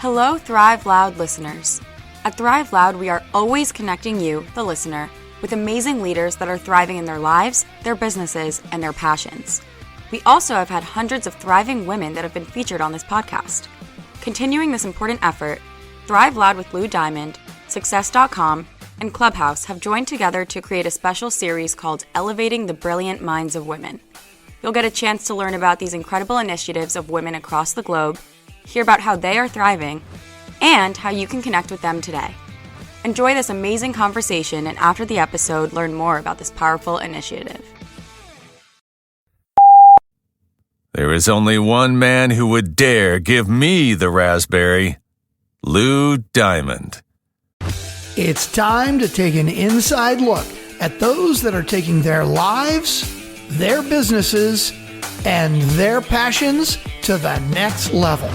Hello, Thrive Loud listeners. At Thrive Loud, we are always connecting you, the listener, with amazing leaders that are thriving in their lives, their businesses, and their passions. We also have had hundreds of thriving women that have been featured on this podcast. Continuing this important effort, Thrive Loud with Lou Diamond, Success.com, and Clubhouse have joined together to create a special series called Elevating the Brilliant Minds of Women. You'll get a chance to learn about these incredible initiatives of women across the globe, hear about how they are thriving, and how you can connect with them today. Enjoy this amazing conversation, and after the episode, learn more about this powerful initiative. There is only one man who would dare give me the raspberry. Lou Diamond. It's time to take an inside look at those that are taking their lives, their businesses, and their passions to the next level.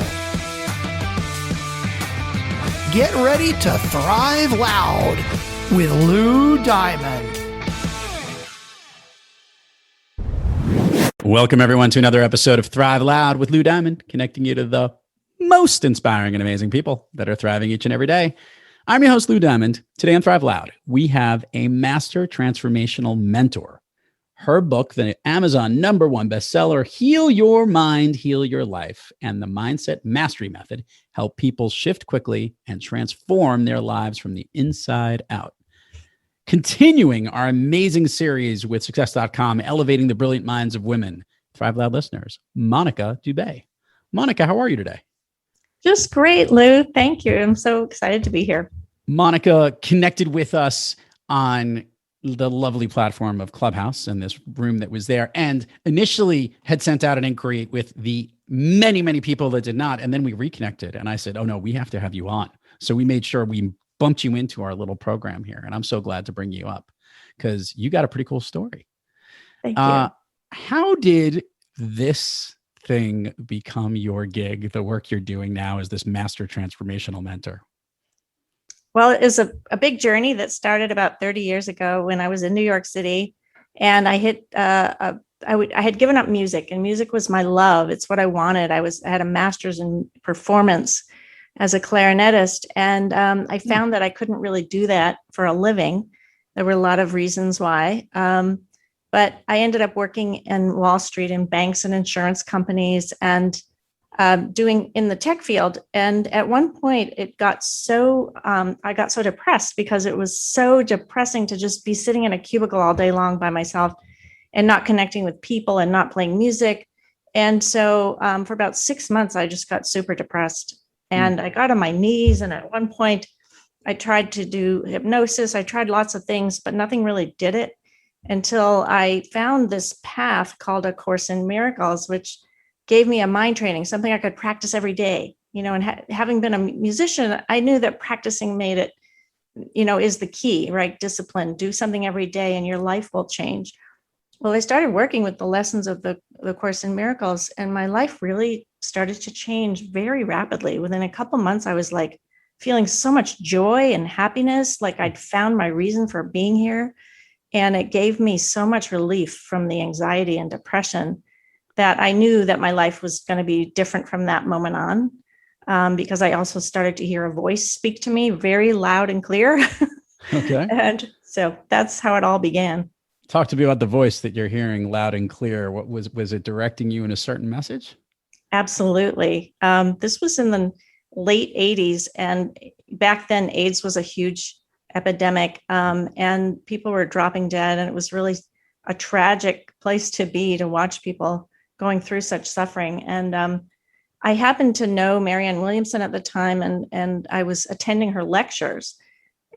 Get ready to thrive loud with Lou Diamond. Welcome, everyone, to another episode of Thrive Loud with Lou Diamond, connecting you to the most inspiring and amazing people that are thriving each and every day. I'm your host, Lou Diamond. Today on Thrive Loud, we have a master transformational mentor. Her book, the Amazon #1 bestseller, Heal Your Mind, Heal Your Life, and the Mindset Mastery Method help people shift quickly and transform their lives from the inside out. Continuing our amazing series with Success.com, Elevating the Brilliant Minds of Women, Thrive Loud listeners, Monica Dubay. Monica, how are you today? Just great, Lou. Thank you. I'm so excited to be here. Monica connected with us on the lovely platform of Clubhouse and this room that was there, and initially had sent out an inquiry with the many, many people that did not. And then we reconnected and I said, oh no, we have to have you on. So we made sure we bumped you into our little program here. And I'm so glad to bring you up because you got a pretty cool story. Thank you. How did this thing become your gig, the work you're doing now as this master transformational mentor? Well, it was a big journey that started about 30 years ago when I was in New York City, and I had given up music, and music was my love. It's what I wanted. I had a master's in performance as a clarinetist, and I found that I couldn't really do that for a living. There were a lot of reasons why, but I ended up working in Wall Street in banks and insurance companies, and doing in the tech field. And at one point it got so, I got so depressed because it was so depressing to just be sitting in a cubicle all day long by myself and not connecting with people and not playing music. And so for about 6 months, I just got super depressed and I got on my knees. And at one point I tried to do hypnosis. I tried lots of things, but nothing really did it until I found this path called A Course in Miracles, which gave me a mind training, something I could practice every day, and having been a musician, I knew that practicing made it, is the key, right? Discipline, do something every day and your life will change. Well, I started working with the lessons of the Course in Miracles, and my life really started to change very rapidly. Within a couple months, I was like feeling so much joy and happiness, like I'd found my reason for being here. And it gave me so much relief from the anxiety and depression that I knew that my life was going to be different from that moment on, because I also started to hear a voice speak to me very loud and clear. Okay. And so that's how it all began. Talk to me about the voice that you're hearing loud and clear. What was it directing you in a certain message? Absolutely. This was in the late 80s. And back then, AIDS was a huge epidemic, and people were dropping dead. And it was really a tragic place to be, to watch people going through such suffering. And I happened to know Marianne Williamson at the time, and I was attending her lectures.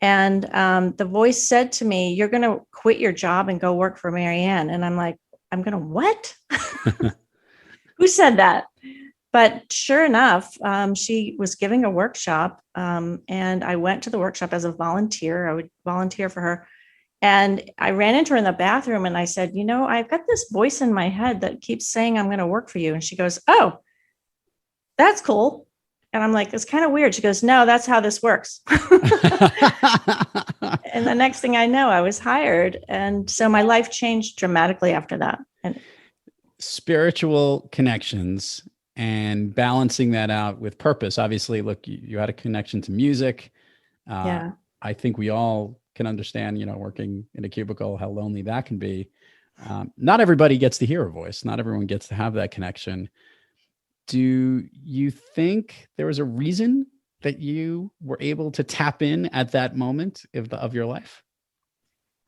And the voice said to me, "You're going to quit your job and go work for Marianne." And I'm like, "I'm going to what?" Who said that? But sure enough, she was giving a workshop, and I went to the workshop as a volunteer. I would volunteer for her. And I ran into her in the bathroom and I said, I've got this voice in my head that keeps saying I'm going to work for you. And she goes, "Oh, that's cool." And I'm like, "It's kind of weird." She goes, "No, that's how this works." And the next thing I know, I was hired. And so my life changed dramatically after that. And spiritual connections and balancing that out with purpose. Obviously, look, you had a connection to music. Yeah. I think we all can understand, working in a cubicle, how lonely that can be. Not everybody gets to hear a voice. Not everyone gets to have that connection. Do you think there was a reason that you were able to tap in at that moment of your life?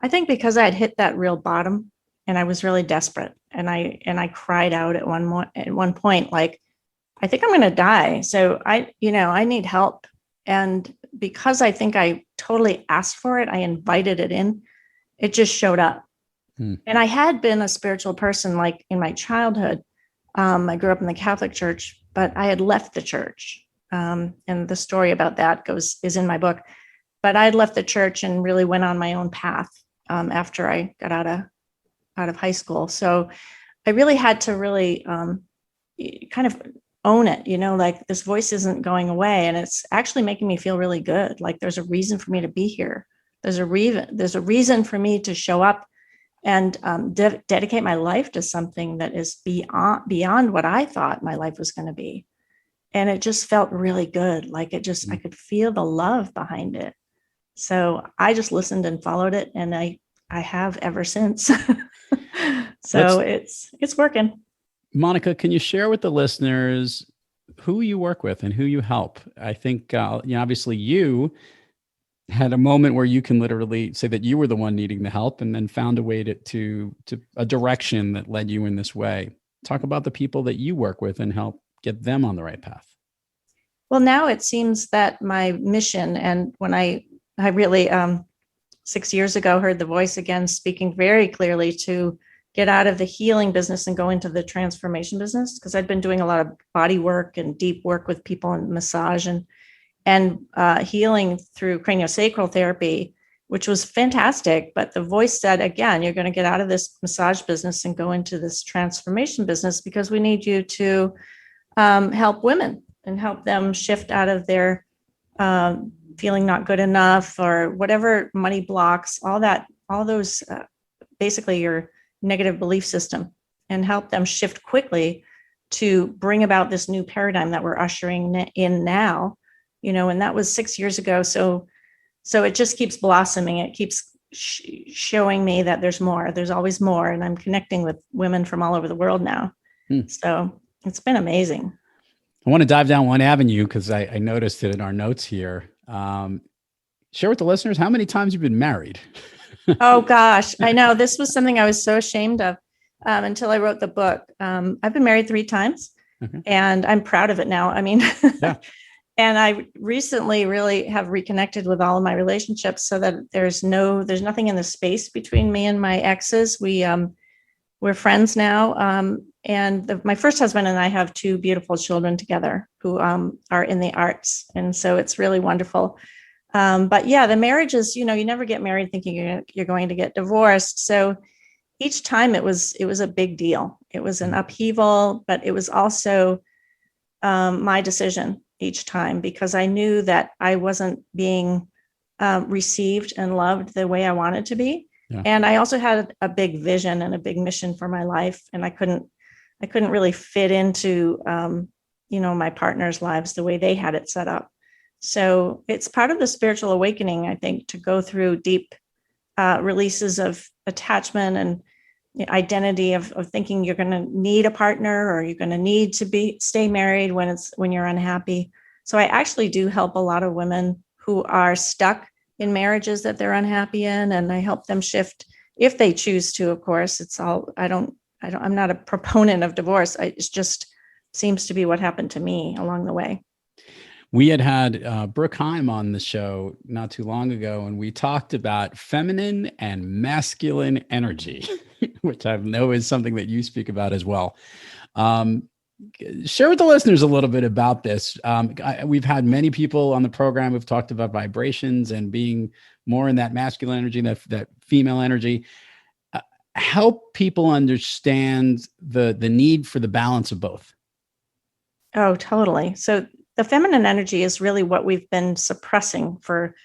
I think because I had hit that real bottom and I was really desperate, and I cried out at one point, like, I think I'm going to die. So I need help. And because I think I totally asked for it, I invited it in, it just showed up. And I had been a spiritual person, like in my childhood. I grew up in the Catholic Church, but I had left the church. And the story about that is in my book. But I had left the church and really went on my own path after I got out of high school. So I really had to really kind of own it, like this voice isn't going away, and it's actually making me feel really good. Like there's a reason for me to be here. There's a reason for me to show up and dedicate my life to something that is beyond what I thought my life was going to be. And it just felt really good. Like I could feel the love behind it. So I just listened and followed it. And I have ever since. So it's working. Monica, can you share with the listeners who you work with and who you help? I think, obviously you had a moment where you can literally say that you were the one needing the help and then found a way to a direction that led you in this way. Talk about the people that you work with and help get them on the right path. Well, now it seems that my mission, and when I really 6 years ago heard the voice again speaking very clearly to get out of the healing business and go into the transformation business, because I'd been doing a lot of body work and deep work with people and massage and healing through craniosacral therapy, which was fantastic. But the voice said, again, you're going to get out of this massage business and go into this transformation business, because we need you to help women and help them shift out of their feeling not good enough or whatever money blocks, all those basically your negative belief system, and help them shift quickly to bring about this new paradigm that we're ushering in now, and that was 6 years ago. So it just keeps blossoming. It keeps showing me that there's more, there's always more. And I'm connecting with women from all over the world now. So it's been amazing. I want to dive down one avenue because I noticed it in our notes here. Share with the listeners how many times you've been married. Oh gosh, I know this was something I was so ashamed of until I wrote the book. I've been married 3 times, and I'm proud of it now. I mean, yeah. And I recently really have reconnected with all of my relationships, so that there's nothing in the space between me and my exes. We're friends now. And my first husband and I have 2 beautiful children together who are in the arts. And so it's really wonderful. But yeah, the marriage is, you never get married thinking you're going to get divorced. So each time it was a big deal. It was an upheaval, but it was also my decision each time, because I knew that I wasn't being received and loved the way I wanted to be. Yeah. And I also had a big vision and a big mission for my life. And I couldn't really fit into, my partner's lives the way they had it set up. So it's part of the spiritual awakening, I think, to go through deep releases of attachment and identity of thinking you're going to need a partner, or you're going to need to stay married when you're unhappy. So I actually do help a lot of women who are stuck in marriages that they're unhappy in, and I help them shift if they choose to. Of course, I'm not a proponent of divorce. It just seems to be what happened to me along the way. We had Brooke Heim on the show not too long ago, and we talked about feminine and masculine energy, which I know is something that you speak about as well. Share with the listeners a little bit about this. We've had many people on the program who've talked about vibrations and being more in that masculine energy, that female energy. Help people understand the need for the balance of both. Oh, totally. So the feminine energy is really what we've been suppressing for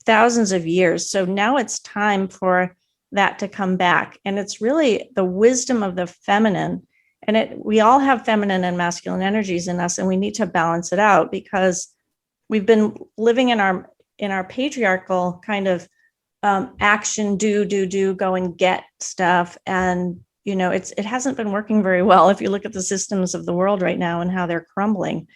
thousands of years. So now it's time for that to come back. And it's really the wisdom of the feminine And we all have feminine and masculine energies in us, and we need to balance it out, because we've been living in our patriarchal kind of action, do, go and get stuff. And, it hasn't been working very well. If you look at the systems of the world right now and how they're crumbling,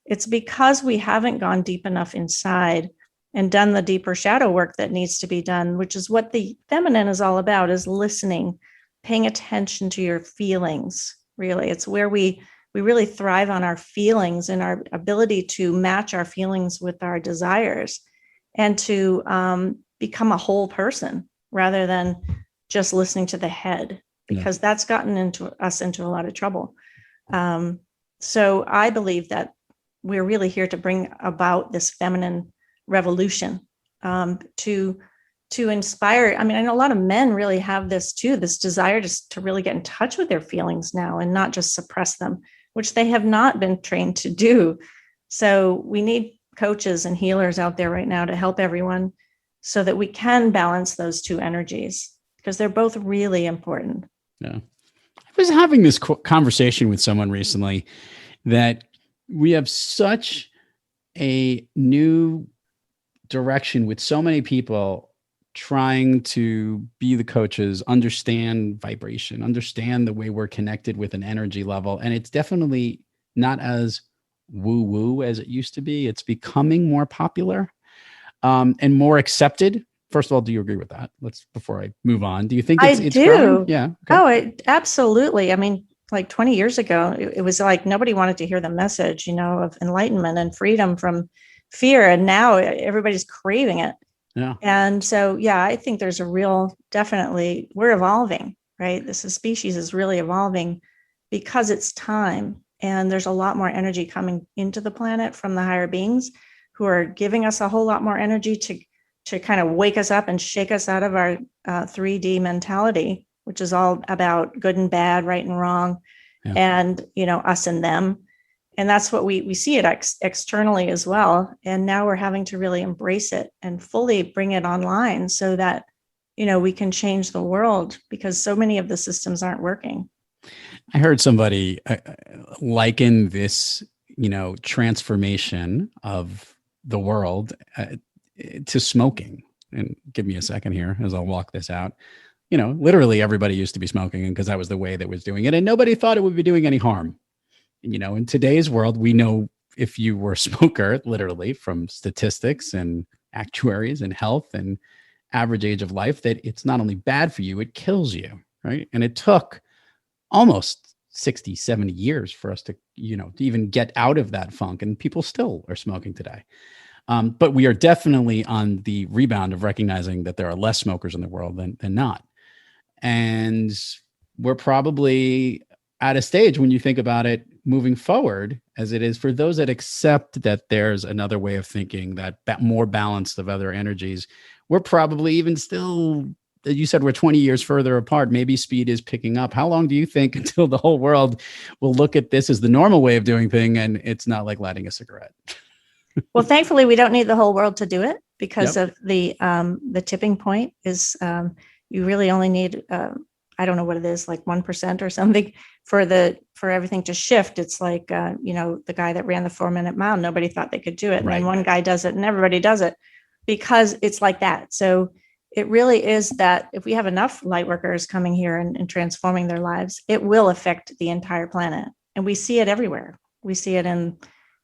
it's because we haven't gone deep enough inside and done the deeper shadow work that needs to be done, which is what the feminine is all about, is listening, paying attention to your feelings. Really, it's where we really thrive on our feelings and our ability to match our feelings with our desires, and to become a whole person rather than just listening to the head, because that's gotten us into a lot of trouble. So I believe that we're really here to bring about this feminine revolution, to inspire. I mean, I know a lot of men really have this too, this desire to really get in touch with their feelings now and not just suppress them, which they have not been trained to do. So we need coaches and healers out there right now to help everyone so that we can balance those two energies, because they're both really important. Yeah. I was having this conversation with someone recently that we have such a new direction with so many people trying to be the coaches, understand vibration, understand the way we're connected with an energy level. And it's definitely not as woo-woo as it used to be. It's becoming more popular and more accepted. First of all, do you agree with that? Before I move on, do you think it's do. growing? Yeah. Okay. Oh, absolutely. I mean, like 20 years ago, it was like nobody wanted to hear the message, of enlightenment and freedom from fear. And now everybody's craving it. Yeah. And so, I think there's definitely, we're evolving, right? This species is really evolving because it's time. And there's a lot more energy coming into the planet from the higher beings, who are giving us a whole lot more energy to kind of wake us up and shake us out of our 3D mentality, which is all about good and bad, right and wrong, and, us and them. And that's what we see it externally as well. And now we're having to really embrace it and fully bring it online so that, we can change the world, because so many of the systems aren't working. I heard somebody liken this, transformation of the world to smoking. And give me a second here as I'll walk this out. Literally everybody used to be smoking, because that was the way that was doing it. And nobody thought it would be doing any harm. In today's world, we know if you were a smoker, literally from statistics and actuaries and health and average age of life, that it's not only bad for you, it kills you, right? And it took almost 60, 70 years for us to even get out of that funk. And people still are smoking today. But we are definitely on the rebound of recognizing that there are less smokers in the world than not. And we're probably at a stage, when you think about it, moving forward, as it is for those that accept that there's another way of thinking, that more balanced of other energies, we're probably even still, you said we're 20 years further apart. Maybe speed is picking up. How long do you think until the whole world will look at this as the normal way of doing things, and it's not like lighting a cigarette? Well, thankfully, we don't need the whole world to do it, because of the tipping point is you really only need I don't know what it is, like 1% or something for everything to shift. It's like the guy that ran the 4-minute mile. Nobody thought they could do it, and then one guy does it, and everybody does it, because it's like that. So it really is that if we have enough light workers coming here and transforming their lives, it will affect the entire planet, and we see it everywhere. We see it in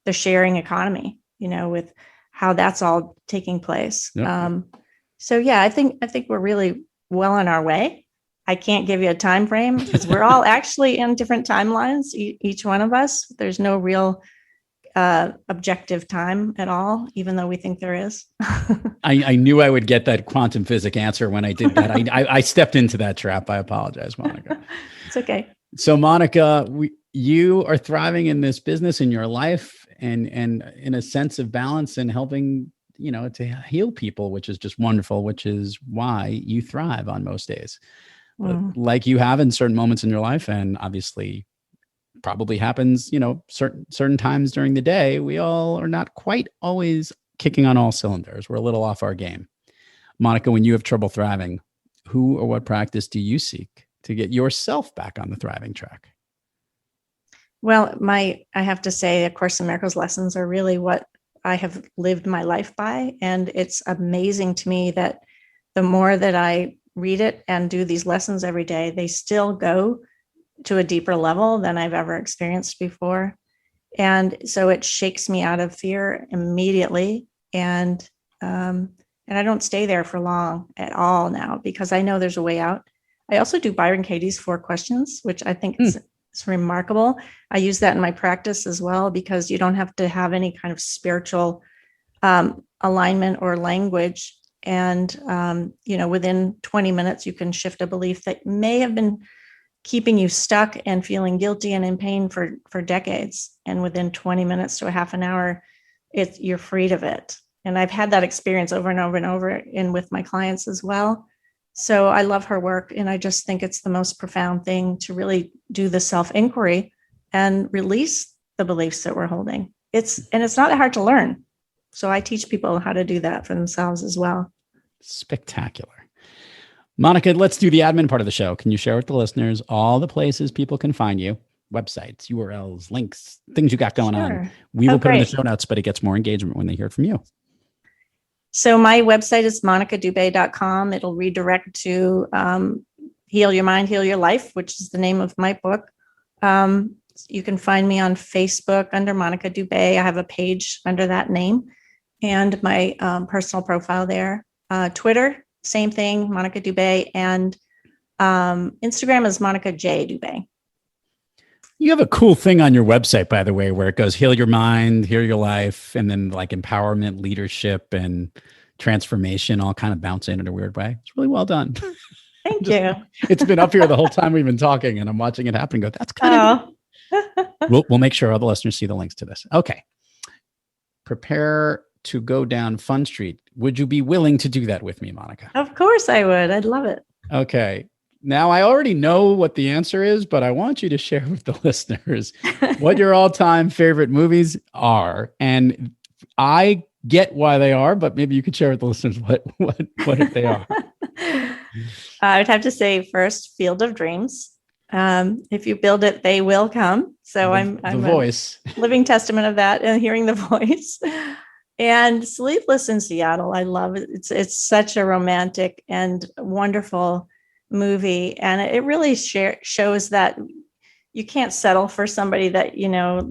the sharing economy, with how that's all taking place. Yep. I think we're really well on our way. I can't give you a time frame, because we're all actually in different timelines, each one of us. There's no real objective time at all, even though we think there is. I knew I would get that quantum physics answer when I did that. I stepped into that trap. I apologize, Monica. It's okay. So, Monica, you are thriving in this business, in your life, and in a sense of balance, and helping, to heal people, which is just wonderful, which is why you thrive on most days. Like you have in certain moments in your life, and obviously probably happens, certain times during the day, we all are not quite always kicking on all cylinders. We're a little off our game. Monica, when you have trouble thriving, who or what practice do you seek to get yourself back on the thriving track? Well, I have to say, A Course in Miracles lessons are really what I have lived my life by. And it's amazing to me that the more that I read it and do these lessons every day, they still go to a deeper level than I've ever experienced before. And so it shakes me out of fear immediately. And I don't stay there for long at all now, because I know there's a way out. I also do Byron Katie's 4 questions, which I think is remarkable. I use that in my practice as well, because you don't have to have any kind of spiritual alignment or language. And, within 20 minutes, you can shift a belief that may have been keeping you stuck and feeling guilty and in pain for decades. And within 20 minutes to a half an hour, you're freed of it. And I've had that experience over and over and over, and with my clients as well. So I love her work. And I just think it's the most profound thing to really do the self-inquiry and release the beliefs that we're holding. It's not hard to learn. So I teach people how to do that for themselves as well. Spectacular. Monica, let's do the admin part of the show. Can you share with the listeners all the places people can find you? Websites, URLs, links, things you got going on. We will put in the show notes, but it gets more engagement when they hear it from you. So my website is monicadubay.com. It'll redirect to Heal Your Mind, Heal Your Life, which is the name of my book. You can find me on Facebook under Monica Dubay. I have a page under that name, and my personal profile there. Twitter, same thing, Monica Dubay, and Instagram is Monica J. Dubay. You have a cool thing on your website, by the way, where it goes heal your mind, heal your life, and then like empowerment, leadership, and transformation all kind of bounce in a weird way. It's really well done. Thank you. It's been up here the whole time we've been talking, and I'm watching it happen and go, that's kind of We'll make sure all the listeners see the links to this. Okay. Prepare to go down Fun Street. Would you be willing to do that with me, Monica? Of course I would. I'd love it. Okay. Now, I already know what the answer is, but I want you to share with the listeners what your all-time favorite movies are. And I get why they are, but maybe you could share with the listeners what they are. I'd have to say first, Field of Dreams. If you build it, they will come. So I'm the voice, a living testament of that, and hearing the voice. And Sleepless in Seattle, I love it. It's such a romantic and wonderful movie, and it really shows that you can't settle for somebody that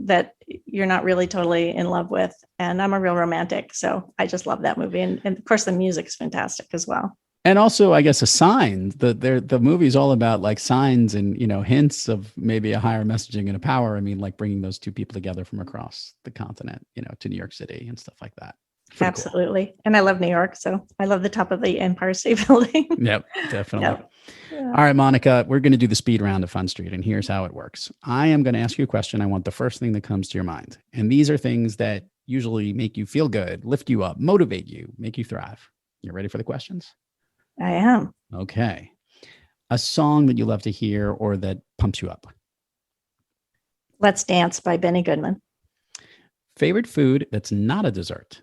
that you're not really totally in love with. And I'm a real romantic, so I just love that movie, and of course the music is fantastic as well. And also, I guess, a sign. The movie's all about like signs and hints of maybe a higher messaging and a power. I mean, like bringing those two people together from across the continent, to New York City and stuff like that. Pretty Absolutely. Cool. And I love New York, so I love the top of the Empire State Building. Yep, definitely. Yep. Yeah. All right, Monica, we're going to do the speed round of Fun Street, and here's how it works. I am going to ask you a question. I want the first thing that comes to your mind. And these are things that usually make you feel good, lift you up, motivate you, make you thrive. You ready for the questions? I am. Okay. A song that you love to hear or that pumps you up? Let's Dance by Benny Goodman. Favorite food that's not a dessert?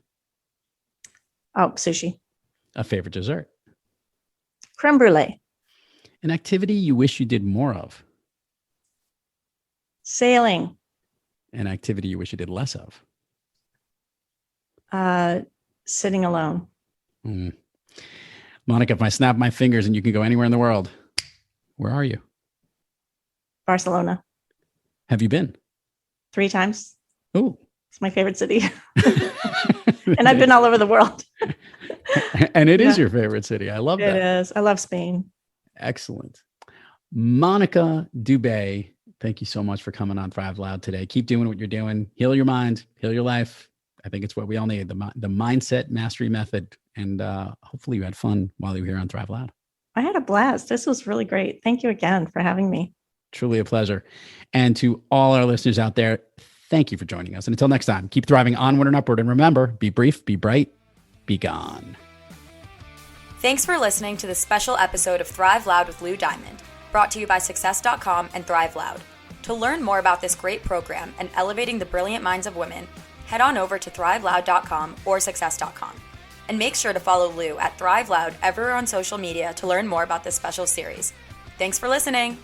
Oh, sushi. A favorite dessert? Creme brulee. An activity you wish you did more of? Sailing. An activity you wish you did less of? Sitting alone. Monica, if I snap my fingers and you can go anywhere in the world, where are you? Barcelona. Have you been? 3 times. Oh. It's my favorite city. And I've been all over the world. And it is your favorite city. I love that. It is. I love Spain. Excellent. Monica Dubay, thank you so much for coming on Thrive Loud today. Keep doing what you're doing. Heal your mind, heal your life. I think it's what we all need, the mindset mastery method. And hopefully you had fun while you were here on Thrive Loud. I had a blast. This was really great. Thank you again for having me. Truly a pleasure. And to all our listeners out there, thank you for joining us. And until next time, keep thriving onward and upward. And remember, be brief, be bright, be gone. Thanks for listening to this special episode of Thrive Loud with Lou Diamond, brought to you by Success.com and Thrive Loud. To learn more about this great program and elevating the brilliant minds of women, head on over to thriveloud.com or Success.com. And make sure to follow Lou at Thrive Loud everywhere on social media to learn more about this special series. Thanks for listening.